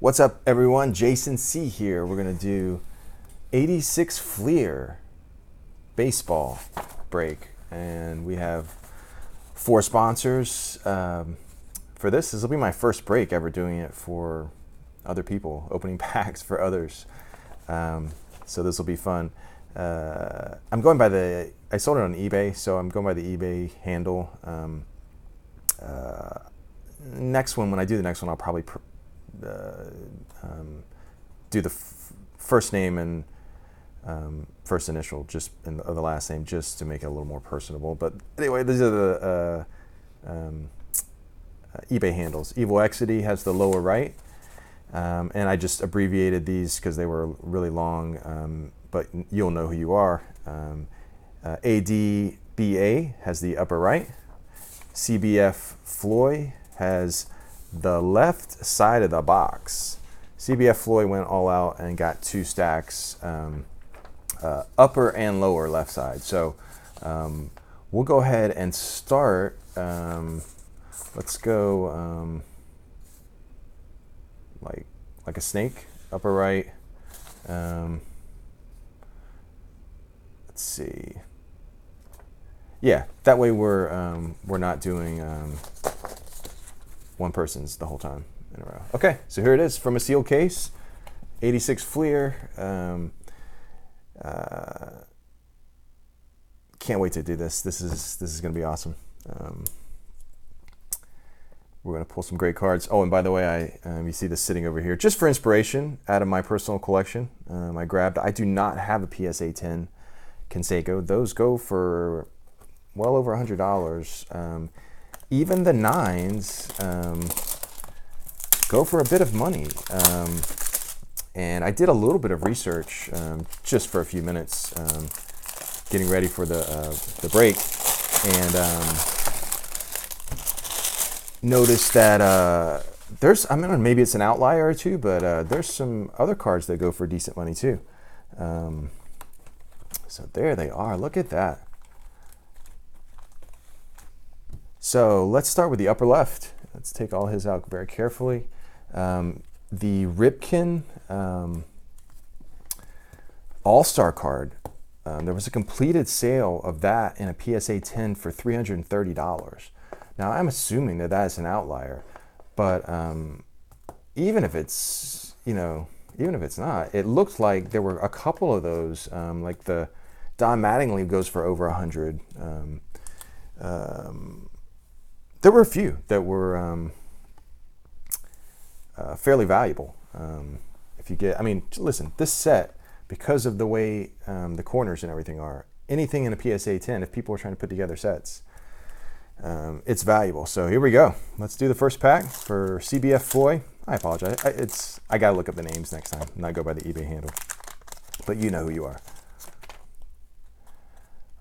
What's up, everyone? Jason C here. We're going to do 86 Fleer baseball break. And we have 4 sponsors for this. This will be my first break ever doing it for other people, opening packs for others. So this will be fun. I'm going by I sold it on eBay, so I'm going by the eBay handle. Next one, when I do the next one, I'll probably do the first name and first initial just in the last name, just to make it a little more personable. But anyway, these are the eBay handles. Evil Exity has the lower right, and I just abbreviated these because they were really long, but you'll know who you are. ADBA has the upper right. CBF Floyd has the left side of the box. CBF Floyd went all out and got 2 stacks, upper and lower left side. So we'll go ahead and start. Let's go like a snake, upper right. Let's see. Yeah, that way we're not doing one person's the whole time in a row. Okay, so here it is from a sealed case, 86 Fleer. Can't wait to do this. This is going to be awesome. We're going to pull some great cards. Oh, and by the way, you see this sitting over here just for inspiration out of my personal collection. I do not have a PSA 10 Canseco. Those go for well over $100. Even the 9s go for a bit of money. And I did a little bit of research just for a few minutes, getting ready for the break, and noticed that maybe it's an outlier or two, but there's some other cards that go for decent money too. So there they are. Look at that. So let's start with the upper left. Let's take all his out very carefully. The Ripken All-Star card. There was a completed sale of that in a PSA 10 for $330. Now I'm assuming that that's an outlier, but even if it's not, it looked like there were a couple of those. Like the Don Mattingly goes for over 100. There were a few that were fairly valuable. Listen, this set, because of the way the corners and everything are, anything in a PSA 10, if people are trying to put together sets, it's valuable. So here we go. Let's do the first pack for CBF Floyd. I apologize. I gotta look up the names next time, not go by the eBay handle. But you know who you are.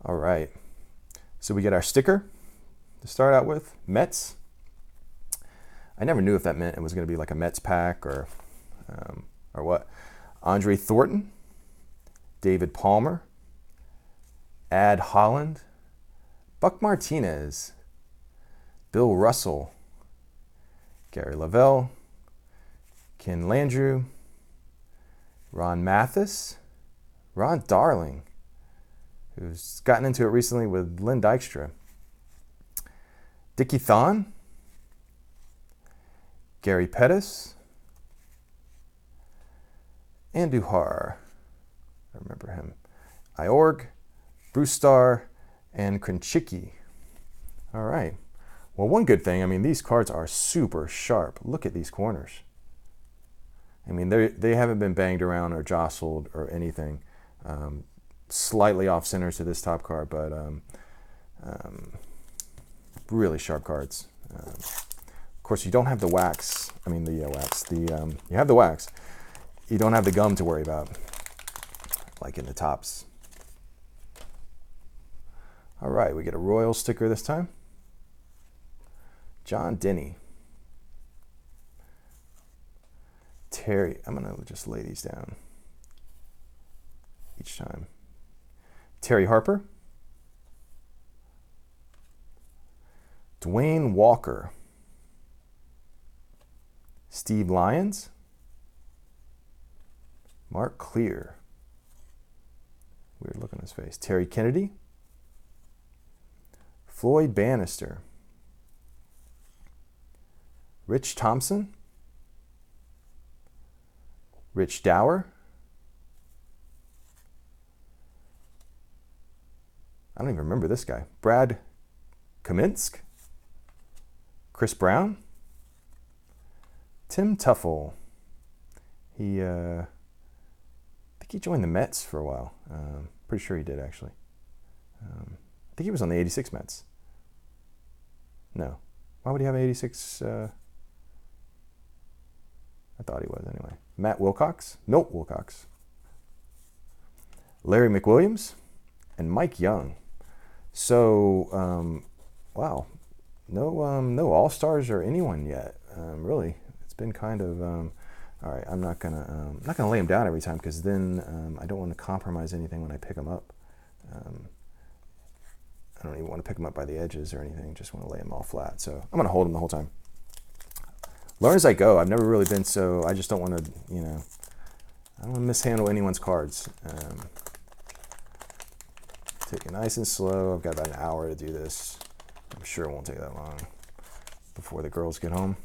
All right. So we get our sticker to start out with. Mets. I never knew if that meant it was going to be like a Mets pack or what. Andre Thornton, David Palmer, Ad Holland, Buck Martinez, Bill Russell, Gary Lavelle, Ken Landrew, Ron Mathis, Ron Darling, who's gotten into it recently with Lynn Dykstra, Dickie Thon, Gary Pettis, Andujar, I remember him, Iorg, Bruce Starr, and Krenchicki. All right. Well, one good thing, these cards are super sharp. Look at these corners. They haven't been banged around or jostled or anything. Slightly off center to this top card, but really sharp cards. Of course, you don't have the wax. You have the wax. You don't have the gum to worry about, like in the tops. All right, we get a Royal sticker this time. John Denny. Terry, I'm going to just lay these down each time. Terry Harper. Dwayne Walker. Steve Lyons, Mark Clear. Weird look on his face. Terry Kennedy. Floyd Bannister. Rich Thompson. Rich Dower. I don't even remember this guy. Brad Kaminsk. Chris Brown. Tim Tuffle. I think he joined the Mets for a while. Pretty sure he did, actually. I think he was on the 86 Mets. No. Why would he have an 86? I thought he was, anyway. Matt Wilcox. Milt Wilcox. Larry McWilliams. And Mike Young. So, wow. No All-Stars or anyone yet, really. It's been kind of... all right, I'm not gonna lay them down every time, because then I don't want to compromise anything when I pick them up. I don't even want to pick them up by the edges or anything. Just want to lay them all flat. So I'm gonna hold them the whole time. Learn as I go. I've never really been so. I just don't want to, I don't want to mishandle anyone's cards. Take it nice and slow. I've got about an hour to do this. I'm sure it won't take that long before the girls get home.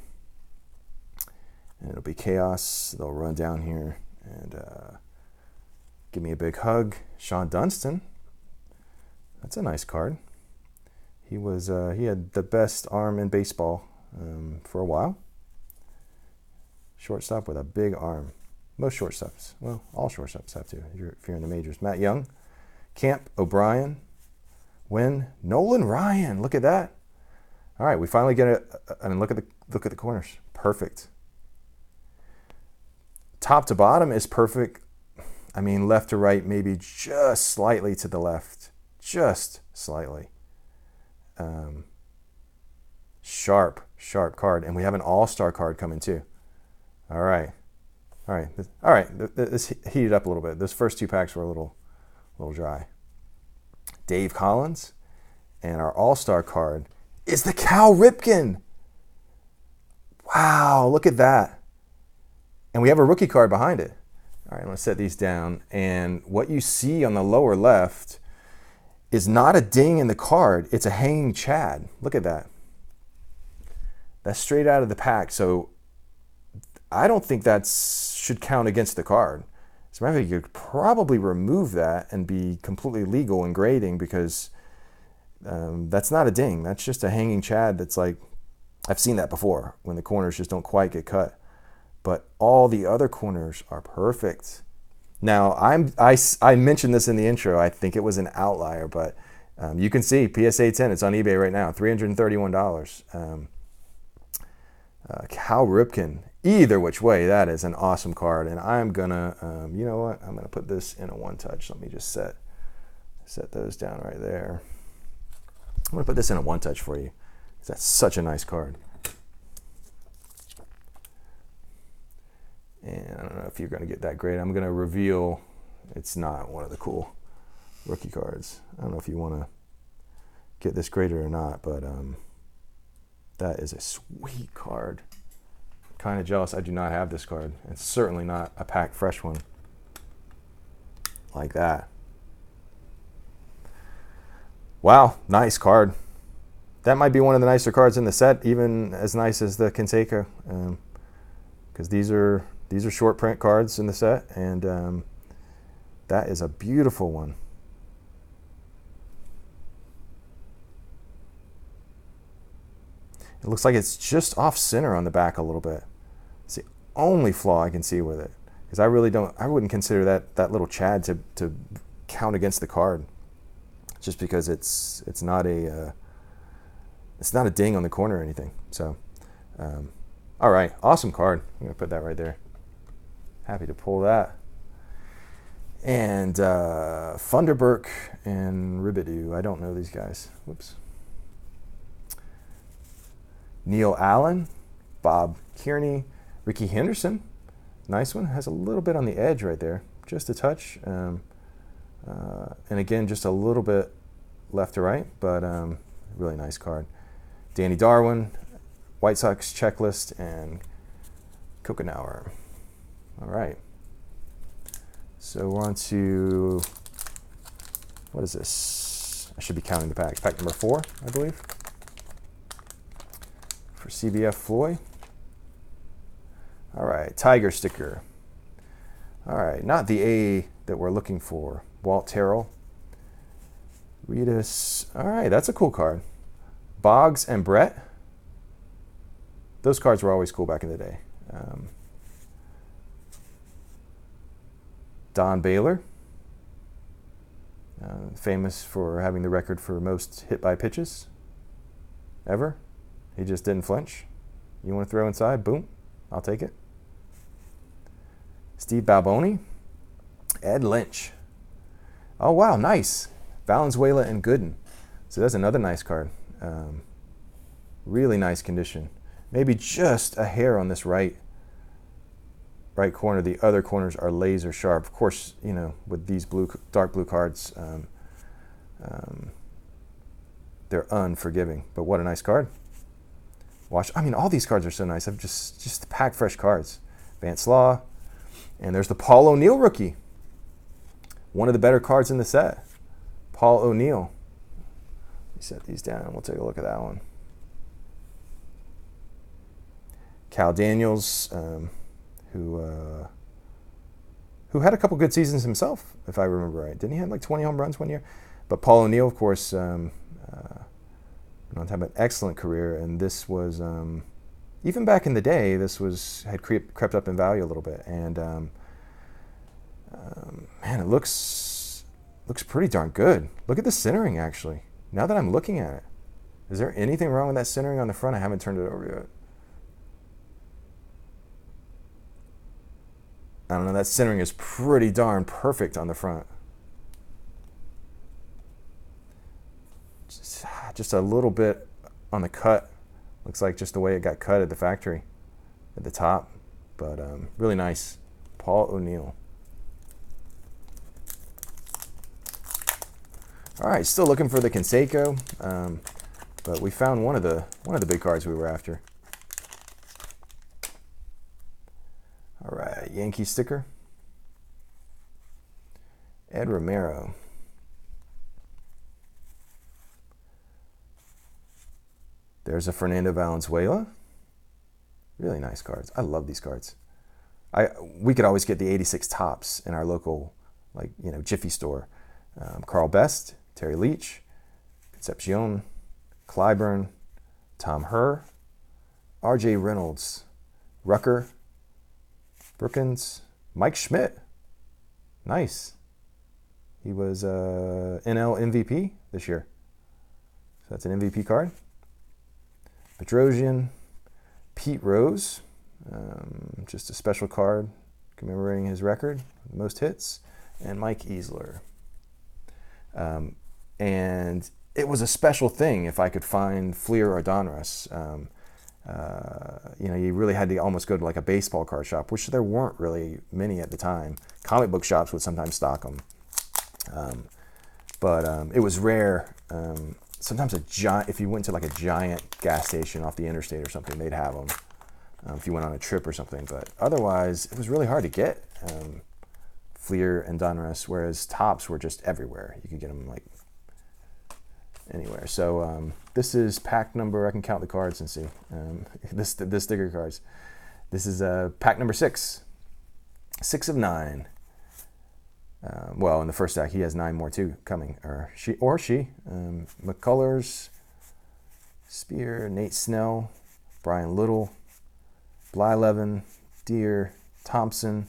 And it'll be chaos. They'll run down here and give me a big hug. Sean Dunston. That's a nice card. He had the best arm in baseball for a while. Shortstop with a big arm. Most shortstops. Well, all shortstops have to if you're in the majors. Matt Young. Camp O'Brien. Wynn. Nolan Ryan. Look at that. All right, we finally get it. I mean, look at the corners. Perfect. Top to bottom is perfect. I mean, left to right, maybe just slightly to the left. Just slightly. Sharp card. And we have an all-star card coming too. All right. This heated up a little bit. Those first two packs were a little dry. Dave Collins. And our all-star card is the Cal Ripken. Wow, look at that. And we have a rookie card behind it. All right, I'm going to set these down. And what you see on the lower left is not a ding in the card. It's a hanging Chad. Look at that. That's straight out of the pack. So I don't think that should count against the card. As a matter of fact, you could probably remove that and be completely legal in grading, because that's not a ding. That's just a hanging Chad that's like, I've seen that before when the corners just don't quite get cut. But all the other corners are perfect. Now, I mentioned this in the intro. I think it was an outlier, but you can see PSA 10. It's on eBay right now, $331. Cal Ripken. Either which way, that is an awesome card. And I'm going to, you know what? I'm going to put this in a one-touch. Let me just set those down right there. I'm going to put this in a one-touch for you, because that's such a nice card. And I don't know if you're going to get that grade. I'm going to reveal it's not one of the cool rookie cards. I don't know if you want to get this graded or not, but that is a sweet card. Kind of jealous I do not have this card. It's certainly not a pack fresh one like that. Wow, nice card. That might be one of the nicer cards in the set, even as nice as the Canseco, because these are short print cards in the set, and that is a beautiful one. It looks like it's just off center on the back a little bit. It's the only flaw I can see with it, because I wouldn't consider that little Chad to count against the card, just because it's not a ding on the corner or anything. So, all right, awesome card. I'm gonna put that right there. Happy to pull that. And Funderburk and Ribidu. I don't know these guys. Whoops. Neil Allen, Bob Kearney, Ricky Henderson. Nice one. Has a little bit on the edge right there. Just a touch. And again, just a little bit left to right, but really nice card. Danny Darwin, White Sox checklist, and Kokenauer. All right. So we're on to, what is this? I should be counting the packs. Pack number 4, I believe, for CBF Floyd. All right, Tiger sticker. All right, not the A that we're looking for. Walt Terrell. Read us. All right, that's a cool card. Boggs and Brett. Those cards were always cool back in the day. Don Baylor, famous for having the record for most hit by pitches ever. He just didn't flinch. You want to throw inside? Boom, I'll take it. Steve Balboni. Ed Lynch. Oh, wow, nice. Valenzuela and Gooden. So that's another nice card. Really nice condition. Maybe just a hair on this right corner. The other corners are laser sharp. Of course, you know, with these dark blue cards, they're unforgiving. But what a nice card. I mean, all these cards are so nice. I've just packed fresh cards. Vance Law. And there's the Paul O'Neill rookie. One of the better cards in the set. Paul O'Neill. Let me set these down. We'll take a look at that one. Cal Daniels, who had a couple good seasons himself, if I remember right. Didn't he have like 20 home runs one year? But Paul O'Neill, of course, went on to have an excellent career. And this was, even back in the day, this had crept up in value a little bit. And man, it looks pretty darn good. Look at the centering, actually. Now that I'm looking at it, is there anything wrong with that centering on the front? I haven't turned it over yet. I don't know, that centering is pretty darn perfect on the front. Just a little bit on the cut. Looks like just the way it got cut at the factory at the top. But really nice. Paul O'Neill. All right, still looking for the Canseco, but we found one of the big cards we were after. All right, Yankee sticker. Ed Romero. There's a Fernando Valenzuela. Really nice cards. I love these cards. We could always get the 86 tops in our local, like, you know, Jiffy store. Carl Best, Terry Leach, Concepcion, Clyburn, Tom Herr, R.J. Reynolds, Rucker, Brookins, Mike Schmidt. Nice. He was NL MVP this year. So that's an MVP card. Petrosian, Pete Rose, just a special card commemorating his record, most hits, and Mike Easler. And it was a special thing if I could find Fleer or Donruss. You know, you really had to almost go to like a baseball card shop, which there weren't really many at the time. Comic book shops would sometimes stock them. But it was rare. Sometimes if you went to like a giant gas station off the interstate or something, they'd have them. If you went on a trip or something. But otherwise, it was really hard to get Fleer and Donruss, whereas tops were just everywhere. You could get them like anywhere. So this is pack number, I can count the cards and see. This sticker cards. This is pack number 6. 6 of 9. Well, in the first stack, he has 9 more too coming, or she. McCullers, Spear, Nate Snell, Brian Little, Blyleven, Deere, Thompson,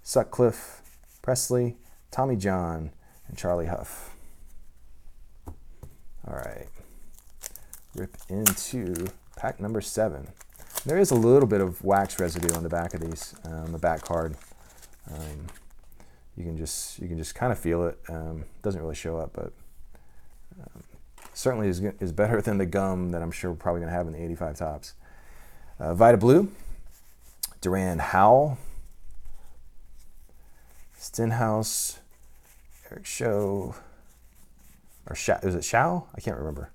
Sutcliffe, Presley, Tommy John, and Charlie Huff. All right, rip into pack number 7. There is a little bit of wax residue on the back of these, the back card. You can just kind of feel it. Doesn't really show up, but certainly is better than the gum that I'm sure we're probably going to have in the 85 tops. Vita Blue, Duran Howell, Stenhouse, Eric Show, or is it Shao? I can't remember.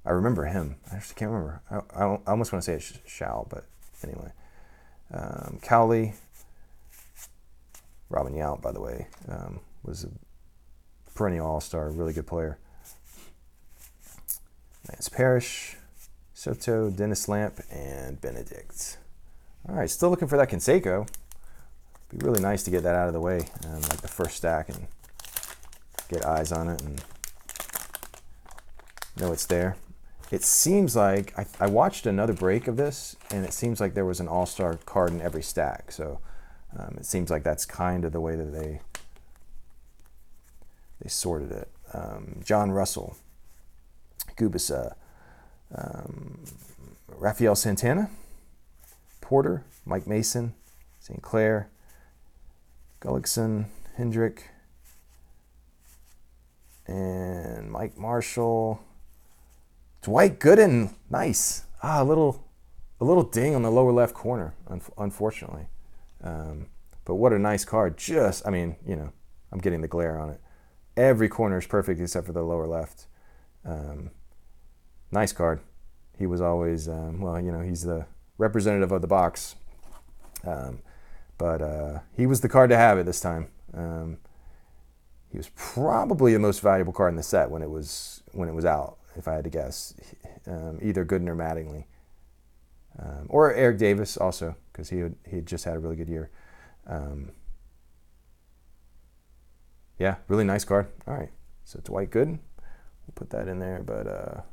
I remember him. I actually can't remember. I almost want to say it's Shao, but anyway. Cowley, Robin Yount, by the way, was a perennial all-star, really good player. Lance Parrish, Soto, Dennis Lamp, and Benedict. All right, still looking for that Canseco. Be really nice to get that out of the way, like the first stack, and get eyes on it and know it's there. It seems like, I watched another break of this, and it seems like there was an all-star card in every stack. So it seems like that's kind of the way that they sorted it. John Russell, Gubasa, Rafael Santana, Porter, Mike Mason, St. Clair, Gullickson, Hendrick, and Mike Marshall. Dwight Gooden, nice. A little ding on the lower left corner, unfortunately. But what a nice card. Just, I mean, you know, I'm getting the glare on it. Every corner is perfect except for the lower left. Nice card. He was always, well, you know, he's the representative of the box. But he was the card to have it this time. He was probably the most valuable card in the set when it was out, if I had to guess. Either Gooden or Mattingly. Or Eric Davis also, because he had just had a really good year. Yeah, really nice card. All right, so Dwight Gooden. We'll put that in there, but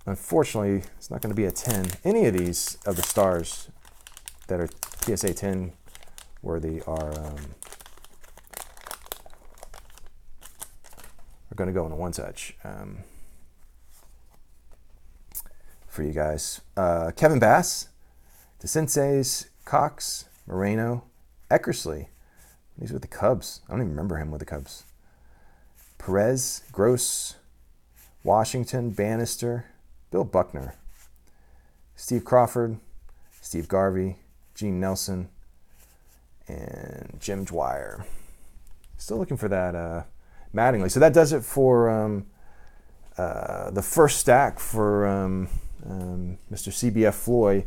unfortunately, it's not going to be a 10. Any of these of the stars that are PSA 10 worthy are going to go in a one-touch for you guys. Kevin Bass, DeCinces, Cox, Moreno, Eckersley. He's with the Cubs. I don't even remember him with the Cubs. Perez, Gross, Washington, Bannister, Bill Buckner, Steve Crawford, Steve Garvey, Gene Nelson, and Jim Dwyer. Still looking for that Mattingly. So that does it for the first stack for Mr. CBF Floyd.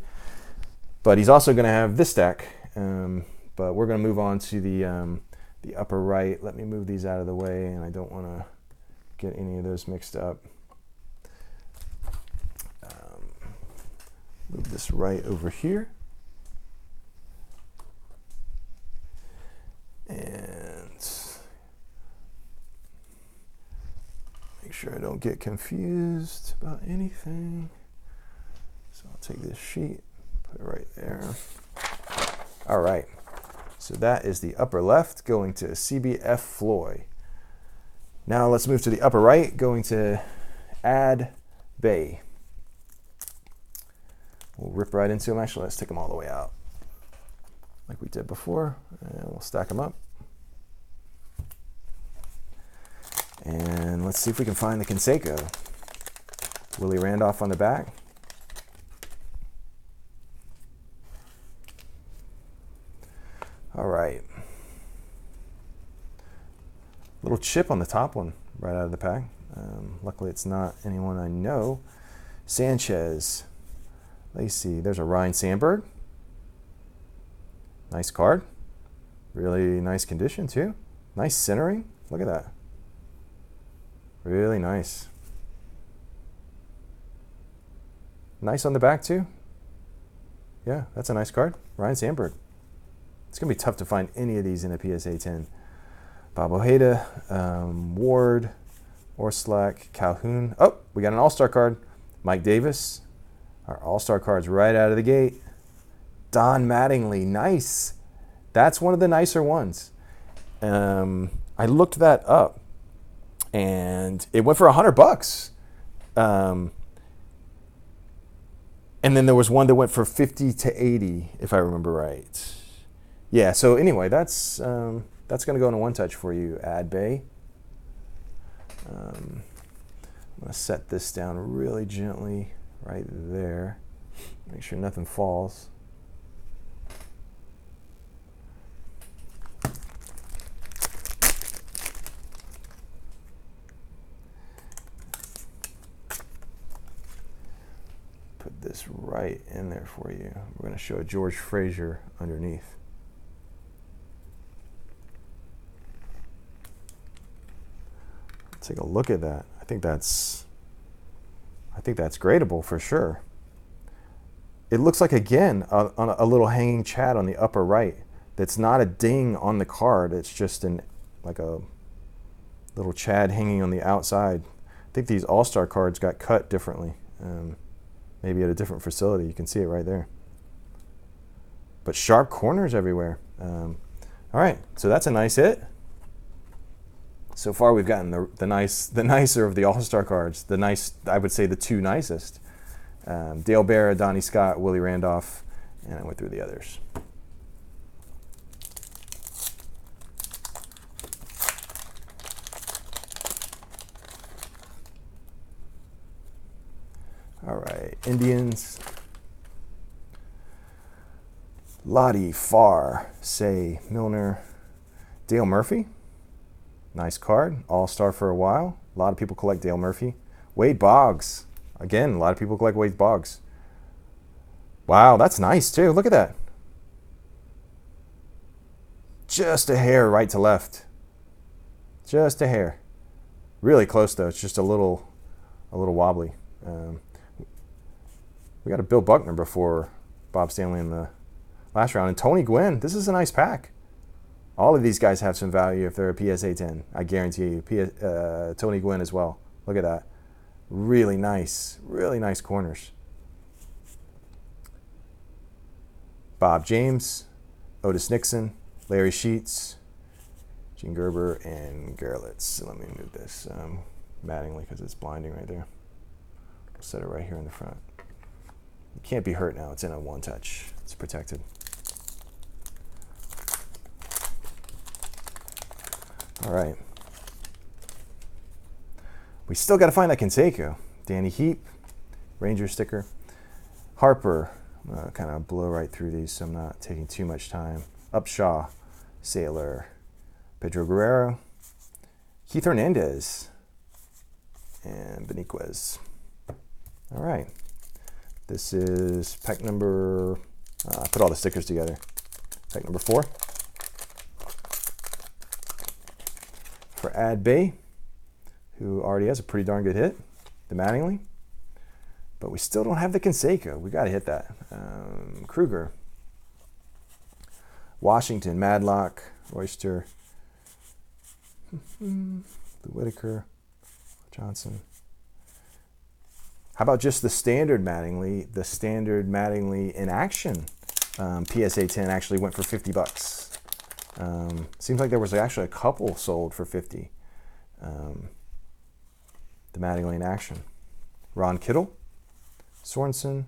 But he's also going to have this stack. But we're going to move on to the upper right. Let me move these out of the way, and I don't want to get any of those mixed up. Move this right over here. And make sure I don't get confused about anything. So I'll take this sheet, put it right there. All right. So that is the upper left going to CBF Floyd. Now let's move to the upper right going to Ad Bay. We'll rip right into them. Actually, let's take them all the way out like we did before, and we'll stack them up. And let's see if we can find the Canseco. Willie Randolph on the back. All right. Little chip on the top one right out of the pack. Luckily, it's not anyone I know. Sanchez. Let's see. There's a Ryan Sandberg. Nice card. Really nice condition, too. Nice centering. Look at that. Really nice. Nice on the back, too. Yeah, that's a nice card. Ryan Sandberg. It's going to be tough to find any of these in a PSA 10. Bob Ojeda, Ward, Orslack, Calhoun. Oh, we got an all-star card. Mike Davis. Our all-star cards right out of the gate. Don Mattingly. Nice. That's one of the nicer ones. I looked that up, and it went for $100. And then there was one that went for 50 to 80, if I remember right. Yeah, so anyway, that's going to go in a one-touch for you, Ad Bay. I'm going to set this down really gently right there. Make sure nothing falls. Put this right in there for you. We're going to show George Frazier underneath. take a look at that. I think that's gradable for sure. It looks like, again, a little hanging Chad on the upper right. That's not a ding on the card. It's just like a little Chad hanging on the outside. I think these All-Star cards got cut differently. Maybe at a different facility. You can see it right there. But sharp corners everywhere. All right, so that's a nice hit. So far, we've gotten the nicer of the All-Star cards. I would say the two nicest. Dale Bear, Donnie Scott, Willie Randolph, and I went through the others. All right, Indians. Lottie, Farr, Say, Milner, Dale Murphy. Nice card. All-Star for a while. A lot of people collect Dale Murphy. Wade Boggs. Again, a lot of people collect Wade Boggs. Wow, that's nice too. Look at that. Just a hair right to left. Just a hair. Really close though. It's just a little wobbly. We got a Bill Buckner before Bob Stanley in the last round. And Tony Gwynn. This is a nice pack. All of these guys have some value if they're a PSA 10. I guarantee you. Tony Gwynn as well. Look at that. Really nice corners. Bob James, Otis Nixon, Larry Sheets, Gene Gerber, and Gerlitz. Let me move this Mattingly because it's blinding right there. I'll set it right here in the front. It can't be hurt now. It's in a one touch. It's protected. All right. We still got to find that Canseco. Danny Heap, Ranger sticker. Harper, I'm going to kind of blow right through these so I'm not taking too much time. Upshaw, Sailor, Pedro Guerrero, Keith Hernandez, and Beniquez. All right. This is pack number, I put all the stickers together. Pack number 4. For Ad Bay, who already has a pretty darn good hit, the Mattingly. But we still don't have the Canseco. We got to hit that. Kruger, Washington, Madlock, Royster, Whitaker, Johnson. How about just the standard Mattingly? The standard Mattingly in action PSA 10 actually went for $50. Seems like there was actually a couple sold for 50. The Mattingly in action. Ron Kittle, Sorensen,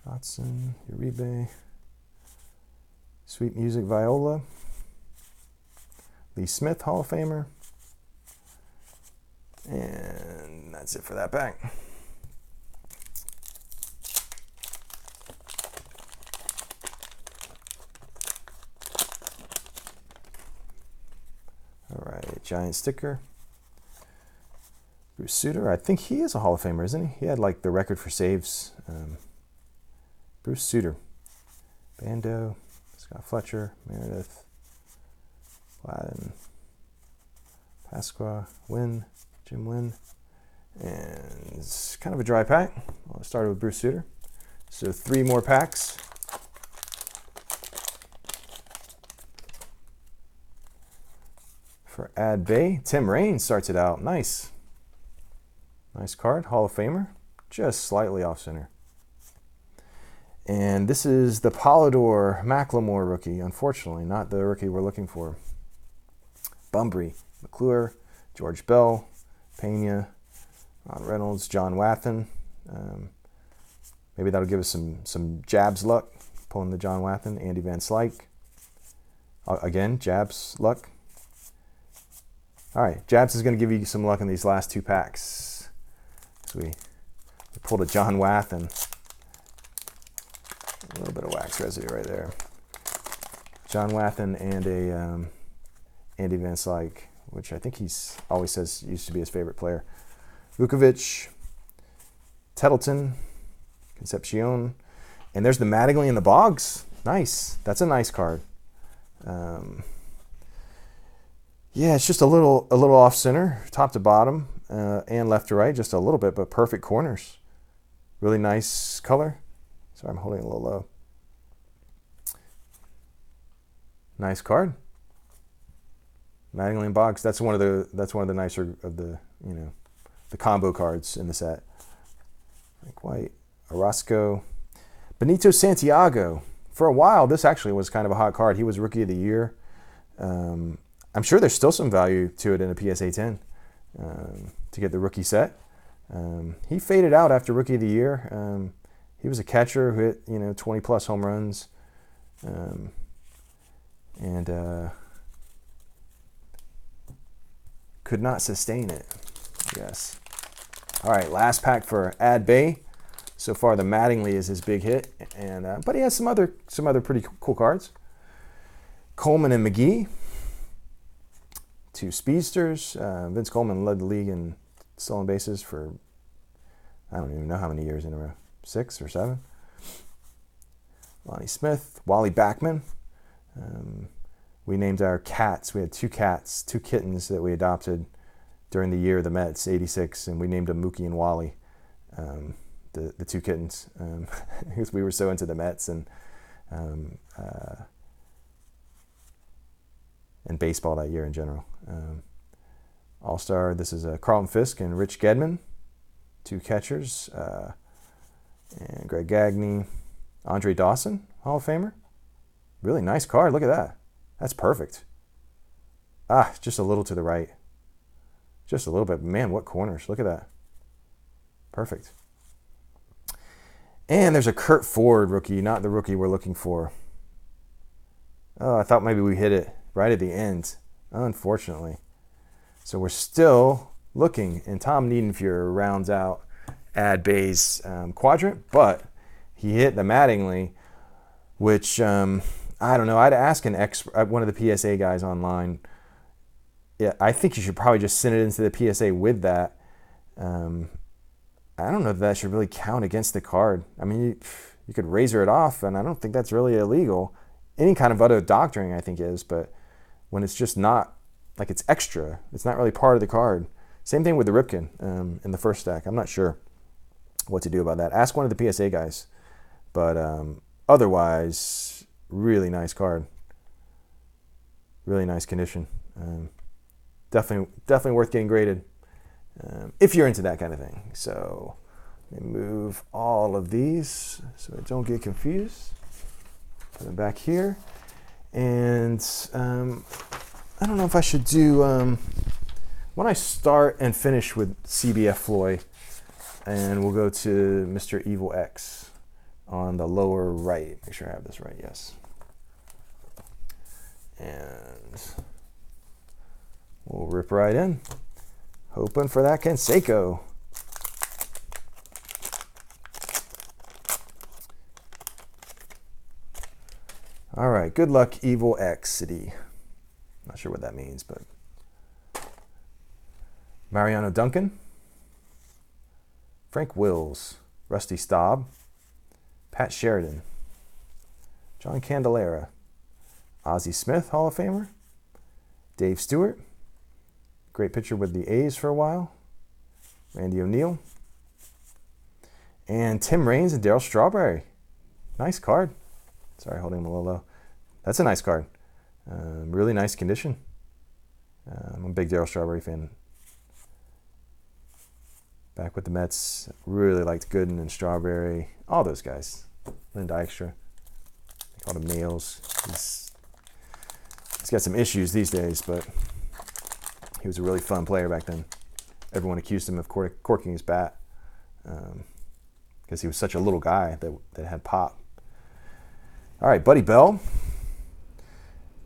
Dotson, Uribe, Sweet Music Viola, Lee Smith, Hall of Famer, and that's it for that pack. All right, Giant sticker. Bruce Sutter, I think he is a Hall of Famer, isn't he? He had like the record for saves. Bruce Sutter. Bando, Scott Fletcher, Meredith, Gladden, Pasqua, Wynn, Jim Wynn. And it's kind of a dry pack. Well, it started with Bruce Sutter. So 3 more packs. For Ad Bay, Tim Raine starts it out. Nice. Nice card, Hall of Famer, just slightly off center. And this is the Polydor McLemore rookie, unfortunately, not the rookie we're looking for. Bumbry, McClure, George Bell, Pena, Ron Reynolds, John Wathan. Maybe that'll give us some jabs luck, pulling the John Wathan, Andy Van Slyke. Again, jabs luck. All right, jabs is going to give you some luck in these last 2 packs. So we pulled a John Wathan. A little bit of wax residue right there. John Wathan and a Andy Van Slyke, which I think he's always says used to be his favorite player. Vukovic, Tettleton, Concepcion, and there's the Mattingly in the Boggs. Nice. That's a nice card. Yeah, it's just a little off center, top to bottom, and left to right, just a little bit, but perfect corners. Really nice color. Sorry, I'm holding it a little low. Nice card. Mattingly and Boggs. That's one of the nicer of the the combo cards in the set. Like white, Orozco, Benito Santiago. For a while, this actually was kind of a hot card. He was Rookie of the Year. I'm sure there's still some value to it in a PSA 10 to get the rookie set. He faded out after Rookie of the Year. He was a catcher who hit 20 plus home runs, and could not sustain it. Yes. All right, last pack for Ad Bay. So far, the Mattingly is his big hit, and but he has some other pretty cool cards. Coleman and McGee, two speedsters. Vince Coleman led the league in stolen bases for I don't even know how many years in a row, 6 or 7. Lonnie Smith, Wally Backman. We named our cats. We had 2 cats, 2 kittens that we adopted during the year of the Mets, '86, and we named them Mookie and Wally. The 2 kittens, because we were so into the Mets and baseball that year in general. All-Star, this is Carlton Fisk and Rich Gedman, 2 catchers, and Greg Gagne, Andre Dawson, Hall of Famer. Really nice card. Look at that. That's perfect. Just a little to the right. Just a little bit. Man, what corners. Look at that. Perfect. And there's a Kurt Ford rookie, not the rookie we're looking for. Oh, I thought maybe we hit it right at the end, unfortunately. So we're still looking, and Tom Niedenfuer rounds out Ad Bay's quadrant, but he hit the Mattingly, which, I don't know, I'd ask one of the PSA guys online. Yeah, I think you should probably just send it into the PSA with that. I don't know if that should really count against the card. I mean, you could razor it off, and I don't think that's really illegal. Any kind of other doctoring, I think, is, but when it's just not, like it's extra, it's not really part of the card. Same thing with the Ripken in the first stack. I'm not sure what to do about that. Ask one of the PSA guys. But otherwise, really nice card. Really nice condition. Definitely worth getting graded if you're into that kind of thing. So let me move all of these so I don't get confused. Put them back here. And I don't know if I should do, when I start and finish with CBF Floyd, and we'll go to Mr. Evil X on the lower right. Make sure I have this right, yes. And we'll rip right in, hoping for that Canseco. All right, good luck, Evil X City. Not sure what that means, but Mariano Duncan, Frank Wills, Rusty Staub, Pat Sheridan, John Candelera, Ozzie Smith, Hall of Famer, Dave Stewart, great pitcher with the A's for a while, Randy O'Neal, and Tim Raines and Darryl Strawberry. Nice card. Sorry, holding him a little low. That's a nice card. Really nice condition. I'm a big Darryl Strawberry fan. Back with the Mets, really liked Gooden and Strawberry. All those guys. Lynn Dykstra. They call him Nails. He's got some issues these days, but he was a really fun player back then. Everyone accused him of corking his bat because he was such a little guy that had pop. All right, Buddy Bell.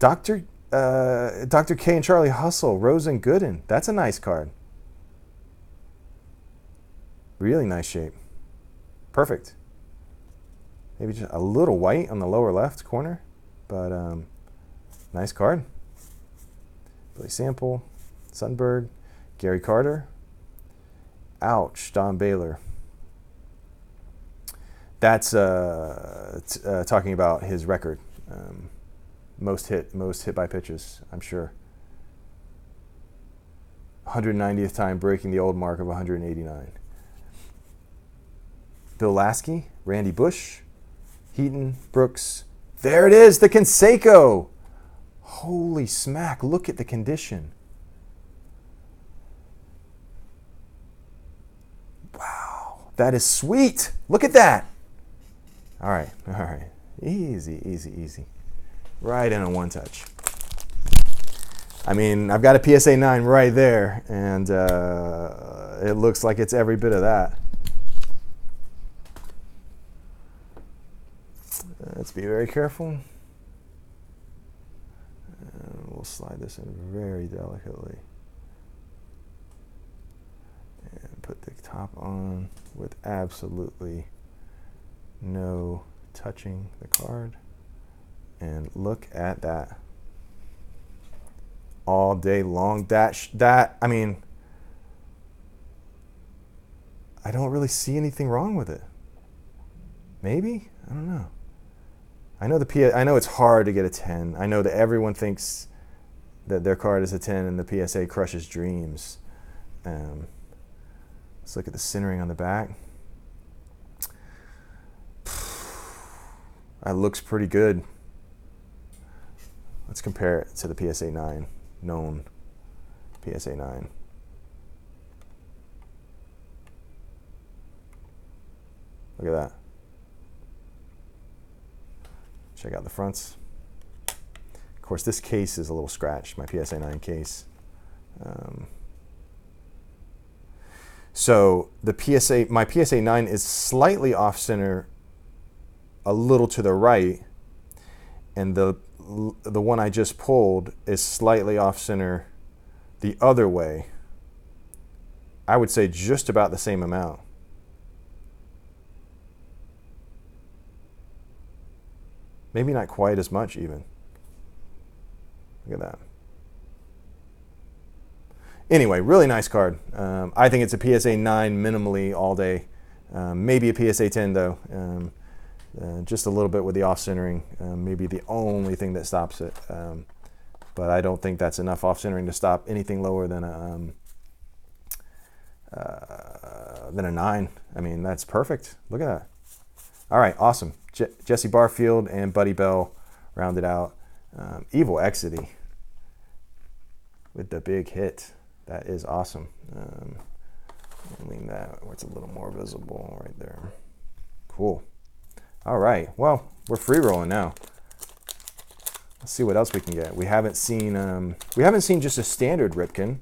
Dr. K and Charlie Hustle, Rose and Gooden. That's a nice card. Really nice shape. Perfect. Maybe just a little white on the lower left corner, but nice card. Billy Sample, Sundberg, Gary Carter. Ouch, Don Baylor. That's talking about his record. Most hit by pitches, I'm sure. 190th time breaking the old mark of 189. Bill Lasky, Randy Bush, Heaton, Brooks. There it is, the Canseco. Holy smack, look at the condition. Wow, that is sweet. Look at that. All right. Easy, easy, easy. Right in a one touch. I mean, I've got a PSA 9 right there, and it looks like it's every bit of that. Let's be very careful. And we'll slide this in very delicately. And put the top on with absolutely no touching the card. And look at that. All day long. That, I mean, I don't really see anything wrong with it. Maybe? I don't know. I know it's hard to get a 10. I know that everyone thinks that their card is a 10 and the PSA crushes dreams. Let's look at the centering on the back. That looks pretty good. Let's compare it to the PSA 9, known PSA 9. Look at that. Check out the fronts. Of course, this case is a little scratched, my PSA 9 case. So my PSA 9 is slightly off center, a little to the right, and the one I just pulled is slightly off center the other way. I would say just about the same amount. Maybe not quite as much even. Look at that. Anyway, really nice card. I think it's a PSA 9 minimally all day. Maybe a PSA 10 though. Just a little bit with the off-centering. Maybe the only thing that stops it. But I don't think that's enough off-centering to stop anything lower than a 9. I mean, that's perfect. Look at that. All right, awesome. Jesse Barfield and Buddy Bell rounded out. Evil Exidy with the big hit. That is awesome. Lean that where it's a little more visible right there. Cool. All right. Well, we're free rolling now. Let's see what else we can get. We haven't seen just a standard Ripken,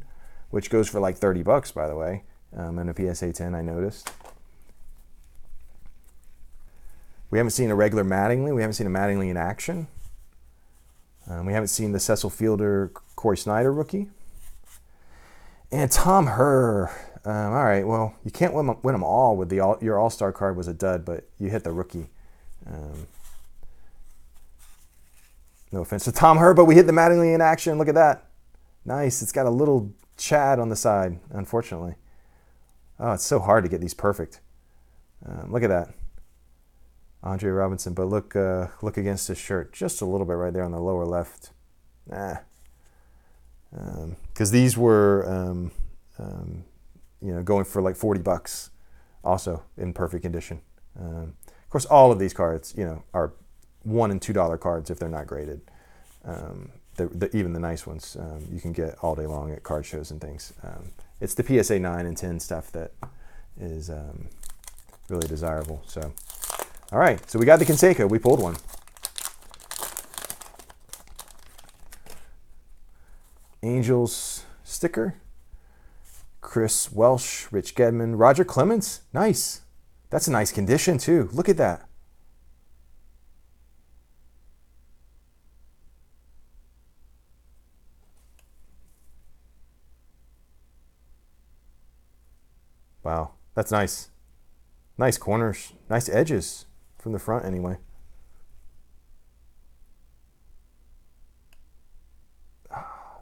which goes for like $30, by the way, and a PSA 10. I noticed. We haven't seen a regular Mattingly. We haven't seen a Mattingly in action. We haven't seen the Cecil Fielder Corey Snyder rookie. And Tom Herr. All right, well, you can't win them all with your All-Star card was a dud, but you hit the rookie. No offense to Tom Herr, but we hit the Mattingly in action. Look at that. Nice. It's got a little Chad on the side, unfortunately. Oh, it's so hard to get these perfect. Look at that. Andre Robinson, but look against his shirt, just a little bit right there on the lower left. Because these were, going for like $40, also in perfect condition. Of course, all of these cards, are $1 and $2 cards if they're not graded. Even the nice ones, you can get all day long at card shows and things. It's the PSA 9 and 10 stuff that is really desirable. So. All right, so we got the Canseco. We pulled one. Angels sticker. Chris Welsh, Rich Gedman, Roger Clemens. Nice. That's a nice condition, too. Look at that. Wow, that's nice. Nice corners, nice edges. From the front, anyway.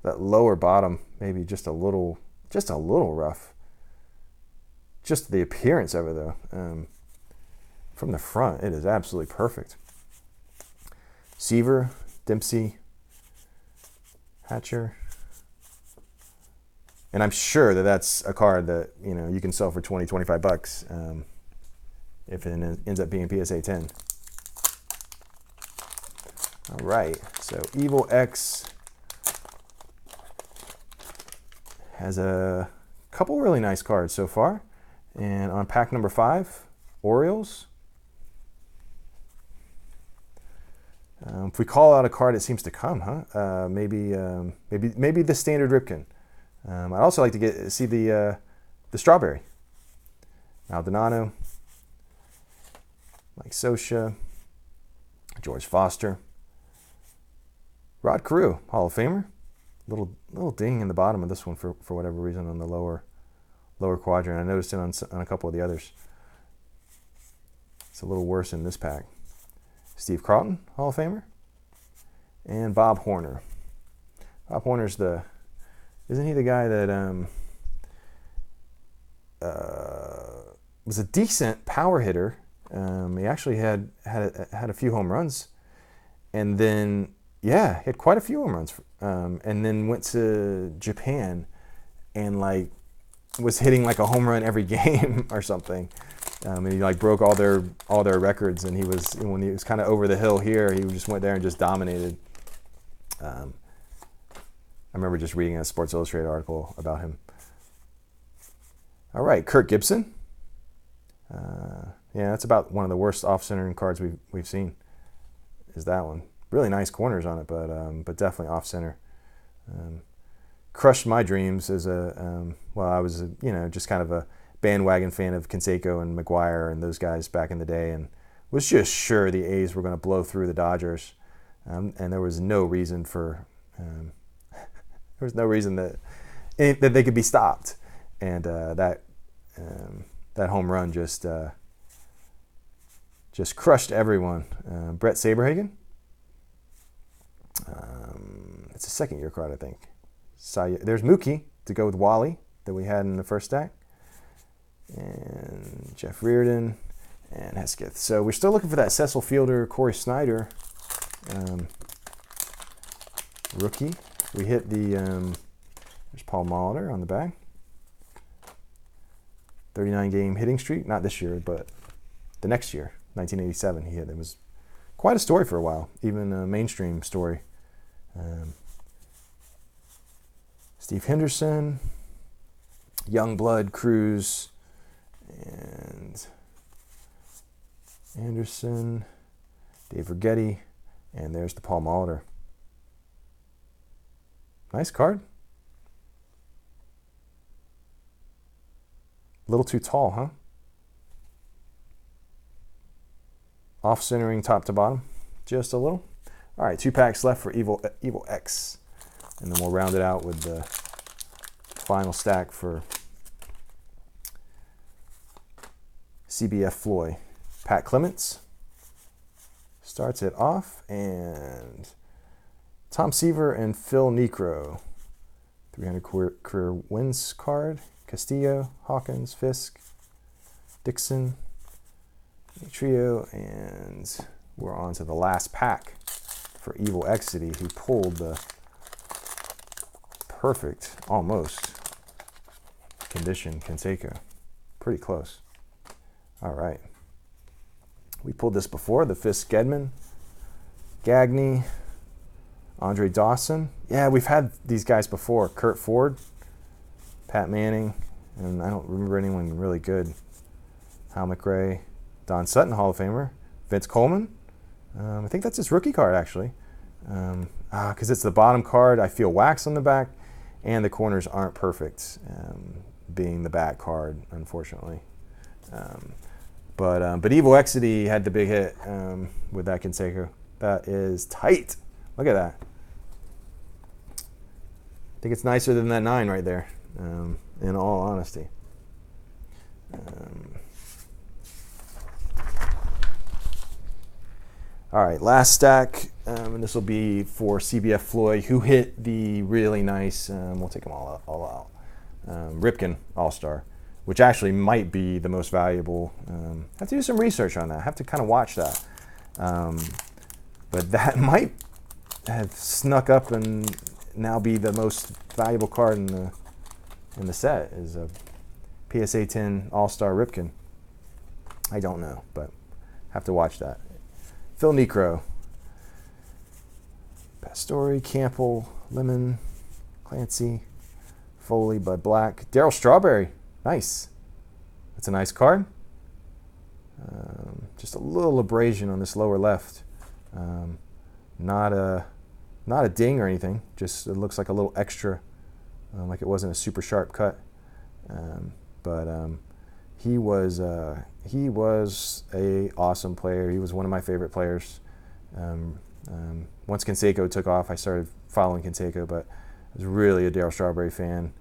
That lower bottom, maybe just a little rough. Just the appearance of it, though. From the front, it is absolutely perfect. Seaver, Dempsey, Hatcher. And I'm sure that that's a card that, you know, you can sell for 20, 25 bucks if it ends up being PSA 10. All right, so Evil X has a couple really nice cards so far. And on pack number 5, Orioles. If we call out a card, it seems to come, huh? Maybe the standard Ripken. I'd also like to see the strawberry. Maldonado, Mike Scioscia, George Foster, Rod Carew, Hall of Famer. Little ding in the bottom of this one for whatever reason on the lower quadrant. I noticed it on a couple of the others. It's a little worse in this pack. Steve Carlton, Hall of Famer, and Bob Horner. Bob Horner's isn't he the guy that was a decent power hitter? He actually had a few home runs, and then he had quite a few home runs, and then went to Japan, and like was hitting like a home run every game or something. And he like broke all their records, and when he was kind of over the hill here, he just went there and just dominated. I remember just reading a Sports Illustrated article about him. All right, Kirk Gibson. That's about one of the worst off-centering cards we've seen. Is that one? Really nice corners on it, but definitely off-center. Crushed my dreams as I was just kind of a bandwagon fan of Canseco and McGuire and those guys back in the day, and was just sure the A's were going to blow through the Dodgers, and there was no reason that they could be stopped, and that home run just crushed everyone. Brett Saberhagen, it's a second-year card, I think. There's Mookie to go with Wally that we had in the first stack. And Jeff Reardon and Hesketh. So we're still looking for that Cecil Fielder, Corey Snyder rookie. We hit there's Paul Molitor on the back. 39-game hitting streak. Not this year, but the next year, 1987, he hit. It was quite a story for a while, even a mainstream story. Steve Henderson, Youngblood, Cruz, and Anderson, Dave Righetti, and there's the Paul Molitor. Nice card. A little too tall, huh? Off-centering top to bottom, just a little. All right, 2 packs left for Evil X, and then we'll round it out with the final stack for CBF Floyd. Pat Clements starts it off, and Tom Seaver and Phil Niekro. 300 career wins card. Castillo, Hawkins, Fisk, Dixon, trio, and we're on to the last pack for Evil Exity, who pulled the perfect, almost, condition Canseco. Pretty close. All right. We pulled this before, the Fisk Gedman, Gagne, Andre Dawson. Yeah, we've had these guys before. Kurt Ford, Pat Manning, and I don't remember anyone really good. Hal McRae, Don Sutton, Hall of Famer, Vince Coleman. I think that's his rookie card, actually. Because it's the bottom card, I feel wax on the back, and the corners aren't perfect, being the back card, unfortunately. But Evil Exity had the big hit with that Canseco. That is tight. Look at that. I think it's nicer than that 9 right there, in all honesty. All right, last stack, and this will be for CBF Floyd, who hit the really nice, we'll take them all out, Ripken All-Star, which actually might be the most valuable. Have to do some research on that. Have to kind of watch that. But that might have snuck up and now be the most valuable card in in the set is a PSA 10 All-Star Ripken. I don't know, but have to watch that. Phil Necro, Pastore, Campbell, Lemon, Clancy, Foley, Bud Black, Darryl Strawberry. Nice. That's a nice card. Just a little abrasion on this lower left. Not a ding or anything. Just it looks like a little extra, like it wasn't a super sharp cut. But he was a awesome player. He was one of my favorite players. Once Canseco took off, I started following Canseco, but I was really a Darryl Strawberry fan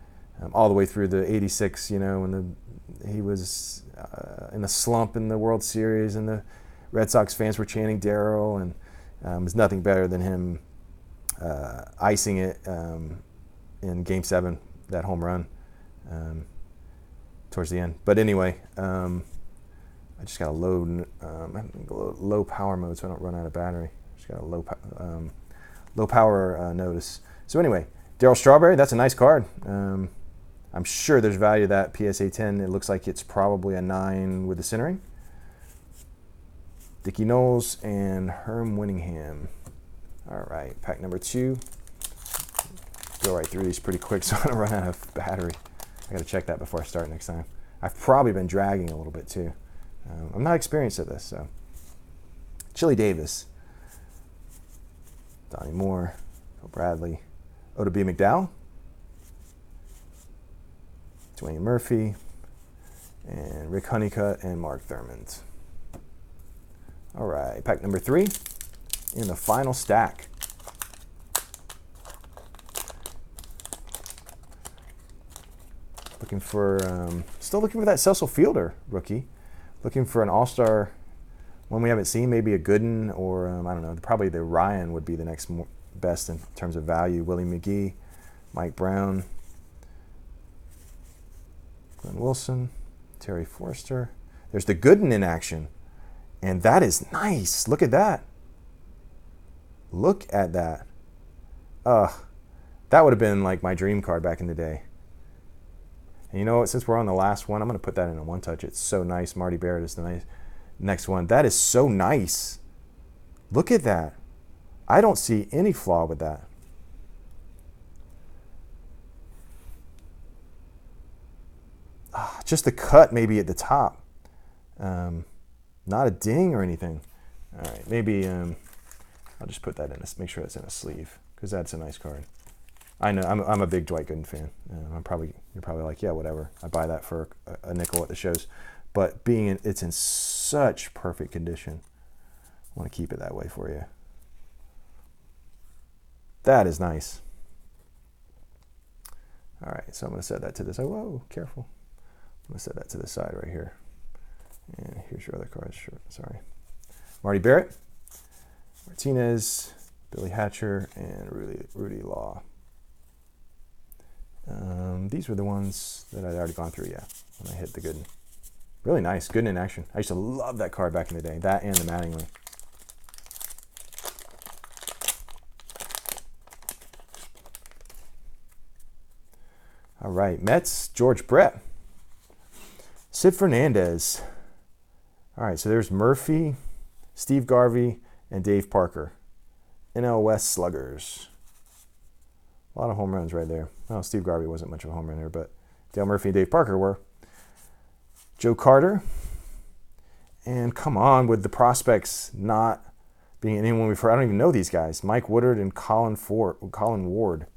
all the way through the '86. You know, when he was in a slump in the World Series, and the Red Sox fans were chanting Darryl, and it was nothing better than him icing it in Game 7, that home run towards the end. But anyway, I just got a low power mode so I don't run out of battery. Just got a low power notice. So anyway, Darryl Strawberry, that's a nice card. I'm sure there's value to that PSA 10. It looks like it's probably a 9 with the centering. Dickie Knowles and Herm Winningham. All right, pack number 2. Go right through these pretty quick so I don't run out of battery. I got to check that before I start next time. I've probably been dragging a little bit too. I'm not experienced at this, so. Chili Davis, Donnie Moore, Phil Bradley, Oda B. McDowell, Dwayne Murphy, and Rick Honeycutt and Mark Thurmond. All right, pack number 3 in the final stack. Looking for, still looking for that Cecil Fielder rookie. Looking for an all-star, one we haven't seen, maybe a Gooden, or I don't know, probably the Ryan would be the next best in terms of value. Willie McGee, Mike Brown, Glenn Wilson, Terry Forster. There's the Gooden in action, and that is nice. Look at that. Look at that. That would have been like my dream card back in the day. And you know what? Since we're on the last one, I'm going to put that in a one-touch. It's so nice. Marty Barrett is the next one. That is so nice. Look at that. I don't see any flaw with that. Just the cut maybe at the top. Not a ding or anything. All right, maybe I'll just put that in. Make sure it's in a sleeve because that's a nice card. I know I'm a big Dwight Gooden fan. You're probably like, yeah, whatever. I buy that for a nickel at the shows, but it's in such perfect condition, I want to keep it that way for you. That is nice. All right, so I'm going to set that to this. Whoa, careful. I'm going to set that to the side right here. And here's your other cards. Sure, sorry. Marty Barrett, Martinez, Billy Hatcher, and Rudy Law. These were the ones that I'd already gone through, yeah, when I hit the Gooden. Really nice, Gooden in action. I used to love that card back in the day, that and the Mattingly. All right, Mets, George Brett. Sid Fernandez. All right, so there's Murphy, Steve Garvey, and Dave Parker. NL West Sluggers. A lot of home runs right there. Well, Steve Garvey wasn't much of a home runner, but Dale Murphy and Dave Parker were. Joe Carter. And come on, with the prospects not being anyone we've heard. I don't even know these guys. Mike Woodard and Colin Ward.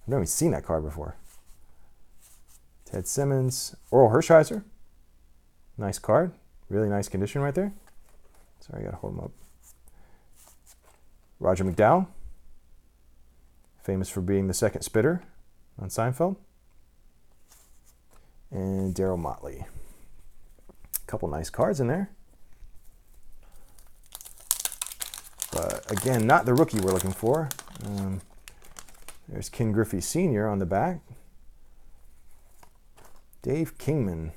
I've never even seen that card before. Ted Simmons. Oral Hershiser. Nice card. Really nice condition right there. Sorry, I got to hold him up. Roger McDowell. Famous for being the second spitter on Seinfeld. And Darryl Motley. A couple nice cards in there. But again, not the rookie we're looking for. There's Ken Griffey Sr. on the back. Dave Kingman.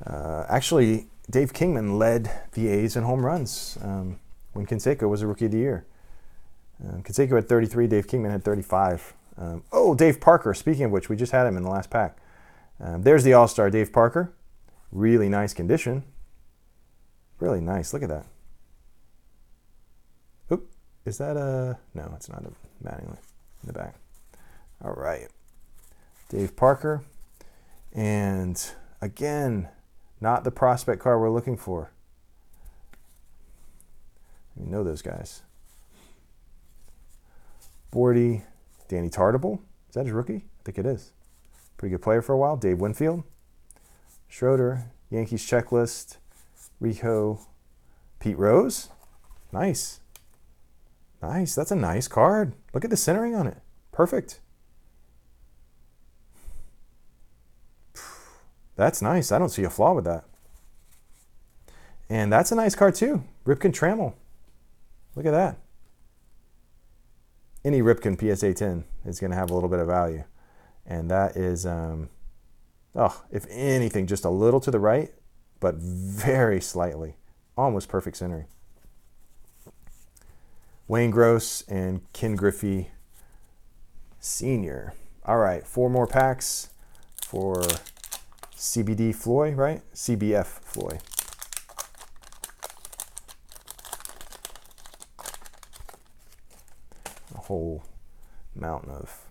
Actually, Dave Kingman led the A's in home runs when Canseco was a Rookie of the Year. Canseco had 33, Dave Kingman had 35. Oh, Dave Parker. Speaking of which, we just had him in the last pack. There's the All-Star Dave Parker. Really nice condition. Really nice. Look at that. Oop. Is that a... No, it's not a Mattingly in the back. All right. Dave Parker. And again, not the prospect card we're looking for. You know those guys. Bordy, Danny Tartable. Is that his rookie? I think it is. Pretty good player for a while. Dave Winfield. Schroeder, Yankees checklist. Rico, Pete Rose. Nice. Nice. That's a nice card. Look at the centering on it. Perfect. That's nice. I don't see a flaw with that. And that's a nice card too. Ripken Trammell. Look at that. Any Ripken PSA 10 is going to have a little bit of value. And that is, if anything, just a little to the right, but very slightly. Almost perfect centering. Wayne Gross and Ken Griffey Sr. All right, 4 more packs for CBD Floyd, right? CBF Floyd. A whole mountain of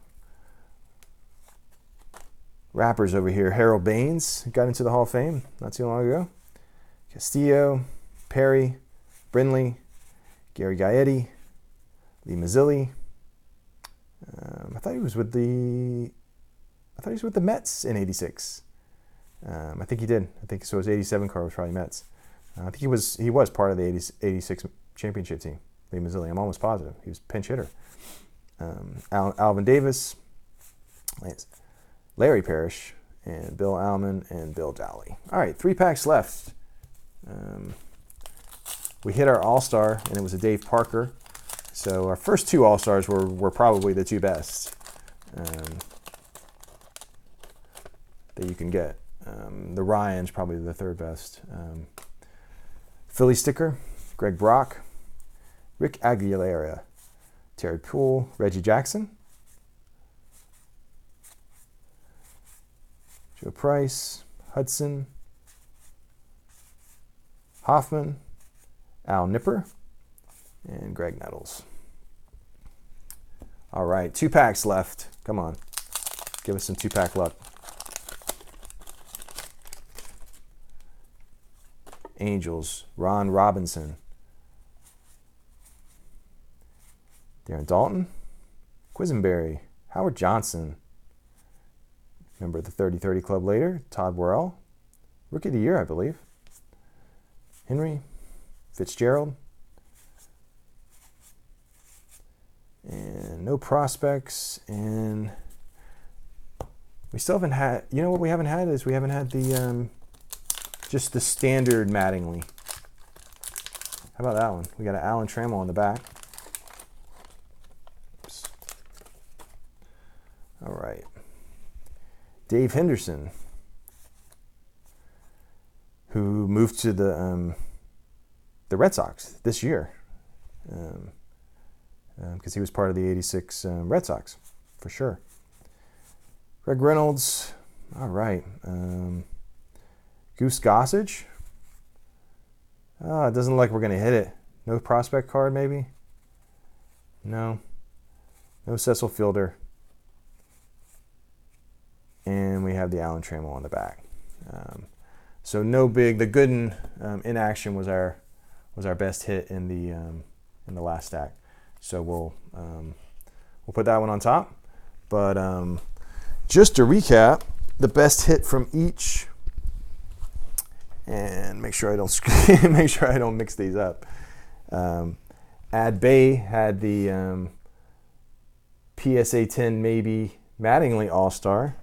rappers over here. Harold Baines got into the Hall of Fame not too long ago. Castillo, Perry, Brindley, Gary Gaetti, Lee Mazzilli. I thought he was with the Mets in '86. I think he did. I think so. His '87 card was probably Mets. I think he was part of the '86 championship team. Lee Mazzilli. I'm almost positive he was pinch hitter. Alvin Davis, Larry Parrish, and Bill Alman and Bill Dowley. All right, 3 packs left. We hit our All-Star, and it was a Dave Parker. So our first 2 All-Stars were probably the 2 best that you can get. The Ryan's probably the 3rd best. Philly sticker, Greg Brock, Rick Aguilera, Terry Poole, Reggie Jackson, Joe Price, Hudson, Hoffman, Al Nipper, and Greg Nettles. All right, 2 packs left. Come on. Give us some 2-pack luck. Angels, Ron Robinson, Darren Dalton, Quisenberry, Howard Johnson, member of the 30-30 Club later, Todd Worrell, Rookie of the Year, I believe, Henry, Fitzgerald, and no prospects, and we still haven't had, you know what we haven't had is we haven't had the, just the standard Mattingly. How about that one? We got an Alan Trammell on the back. Oops. All right. Dave Henderson, who moved to the Red Sox this year, because he was part of the '86 Red Sox, for sure. Greg Reynolds. All right. Goose Gossage. It doesn't look like we're going to hit it. No prospect card, maybe? No. No Cecil Fielder. And we have the Alan Trammell on the back. So no big. The Gooden in action was our best hit in the last stack. So we'll put that one on top. But just to recap, the best hit from each. And make sure I don't mix these up. Ad Bay had the PSA 10 maybe Mattingly All-Star.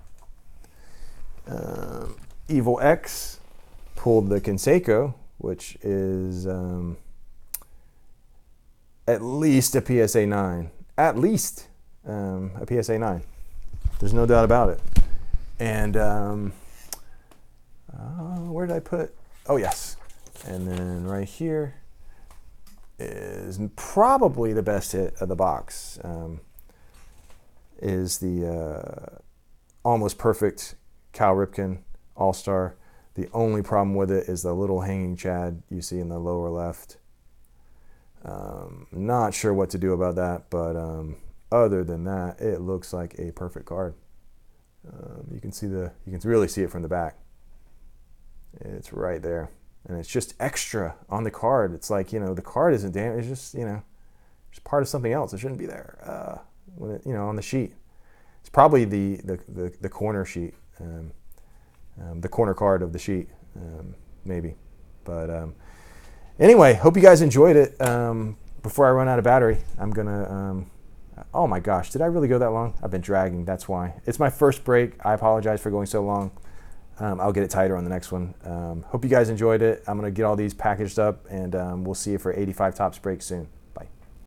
Evil X pulled the Canseco, which is at least a PSA 9. At least a PSA 9. There's no doubt about it. And where did I put? Oh, yes. And then right here is probably the best hit of the box. is the almost perfect Cal Ripken All-Star. The only problem with it is the little hanging chad you see in the lower left. Not sure what to do about that, but other than that, it looks like a perfect card. You can really see it from the back. It's right there, and it's just extra on the card. It's like, the card isn't damaged. It's just, it's part of something else. It shouldn't be there. When it, on the sheet, it's probably the corner sheet, the corner card of the sheet, maybe. But anyway, hope you guys enjoyed it. Before I run out of battery, I'm gonna. Oh my gosh, did I really go that long? I've been dragging. That's why. It's my first break. I apologize for going so long. I'll get it tighter on the next one. Hope you guys enjoyed it. I'm going to get all these packaged up, and we'll see you for 85 Tops break soon.